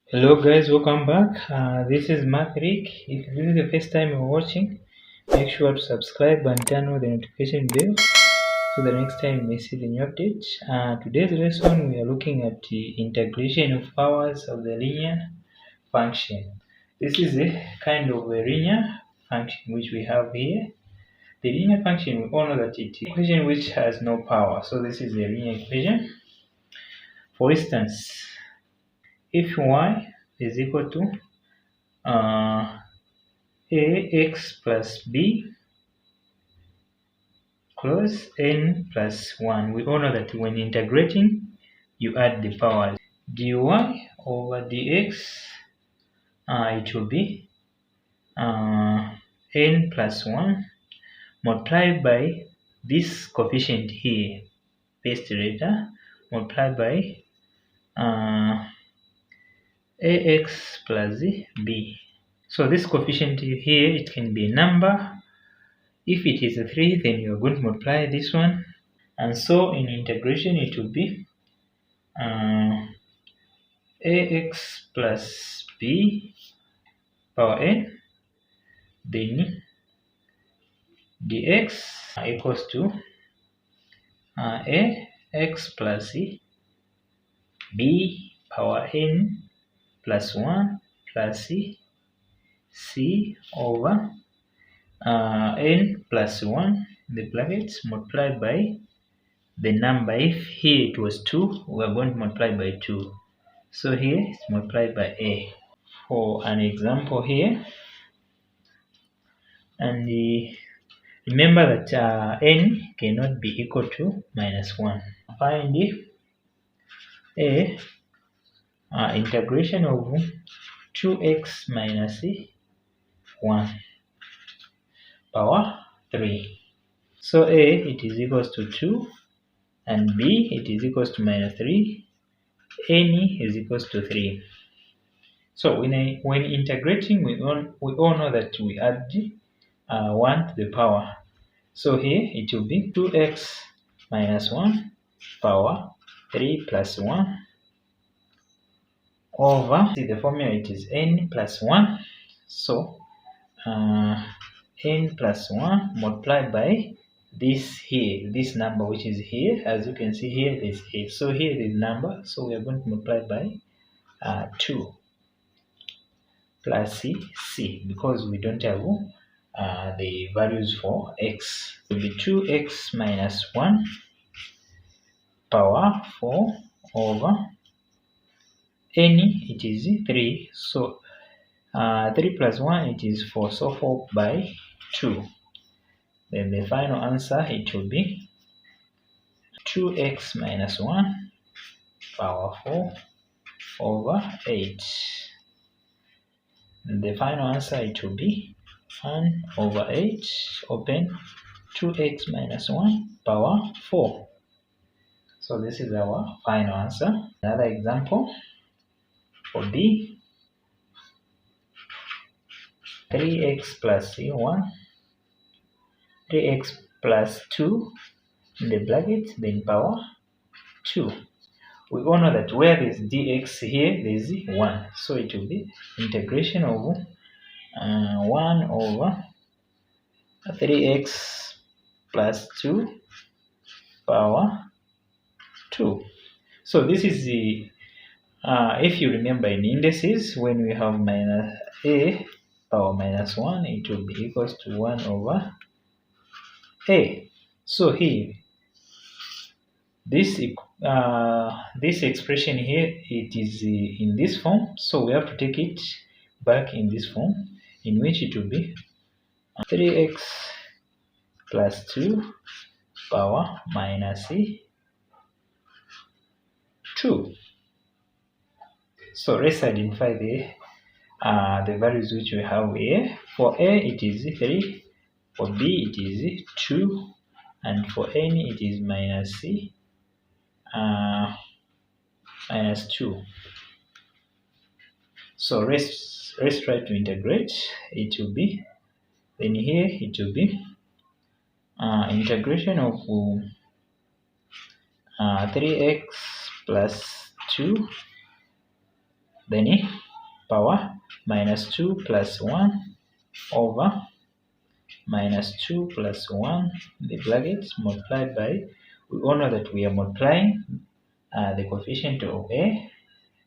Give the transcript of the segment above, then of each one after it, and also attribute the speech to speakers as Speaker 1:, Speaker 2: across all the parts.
Speaker 1: Hello guys, welcome back. This is Mathrik. If this is the first time you're watching, make sure to subscribe and turn on the notification bell so the next time you may see the new update. Today's lesson we are looking at the integration of powers of the linear function. This is a kind of a linear function which we have here. The linear function, we all know that it is an equation which has no power. So this is a linear equation. For instance, if y is equal to ax plus b close n plus 1. We all know that when integrating, you add the powers. dy over dx, it will be n plus 1 multiplied by this coefficient here, first letter, multiplied by ax plus b. So this coefficient here, it can be a number. If it is a 3, then you are going to multiply this one. And so in integration, it will be ax plus b power n, then dx equals to ax plus b power n plus 1 plus c over n plus 1, the brackets, multiplied by the number. If here it was 2, we are going to multiply by 2. So here it's multiplied by a. For an example here, and remember that n cannot be equal to minus 1. Find a integration of 2x minus 1 power 3. So a, it is equals to 2, and b, it is equals to minus 3, n is equals to 3. So when integrating, we all know that we add 1 to the power. So here it will be 2x minus 1 power 3 plus 1 over, see the formula, it is n plus 1. So n plus 1 multiplied by this here, this number which is here. As you can see here, this a. So here is number, so we are going to multiply by 2 plus c, because we don't have the values for x. It will be 2x minus 1 power 4 over n, it is 3. So 3 plus 1, it is 4. So 4 by 2. Then the final answer, it will be 2x minus 1 power 4 over 8. And the final answer, it will be 1 over 8, open, 2x minus 1 power 4. So this is our final answer. Another example for B, 3x plus 1, 3x plus 2 in the bracket, then power 2. We all know that where there is dx here, there is 1. So it will be integration of 1 over 3x plus 2 power 2. So this is the, if you remember in indices, when we have minus a power minus 1, it will be equals to 1 over a. So here, this expression here, it is in this form, so we have to take it back in this form, in which it will be 3x plus 2 power minus 2. So let's identify the values which we have here. For a, it is 3, for b, it is 2, and for n, it is minus 2. So let's try to integrate. It will be, then here it will be integration of 3x plus 2 then power minus 2 plus 1 over minus 2 plus 1 in the brackets multiplied by, we all know that we are multiplying the coefficient of a,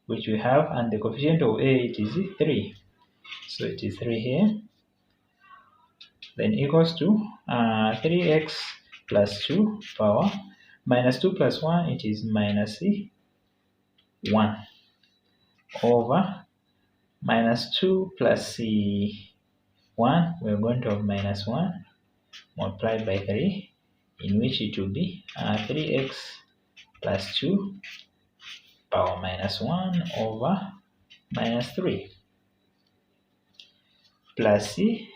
Speaker 1: which we have, and the coefficient of a, it is 3. So it is 3 here. Then equals to 3x plus 2 power minus 2 plus 1, it is minus 1 over minus 2 plus 1, we're going to have minus 1 multiplied by 3, in which it will be 3x plus 2 power minus 1 over minus 3 plus the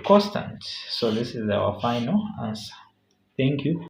Speaker 1: constant. So this is our final answer. Thank you.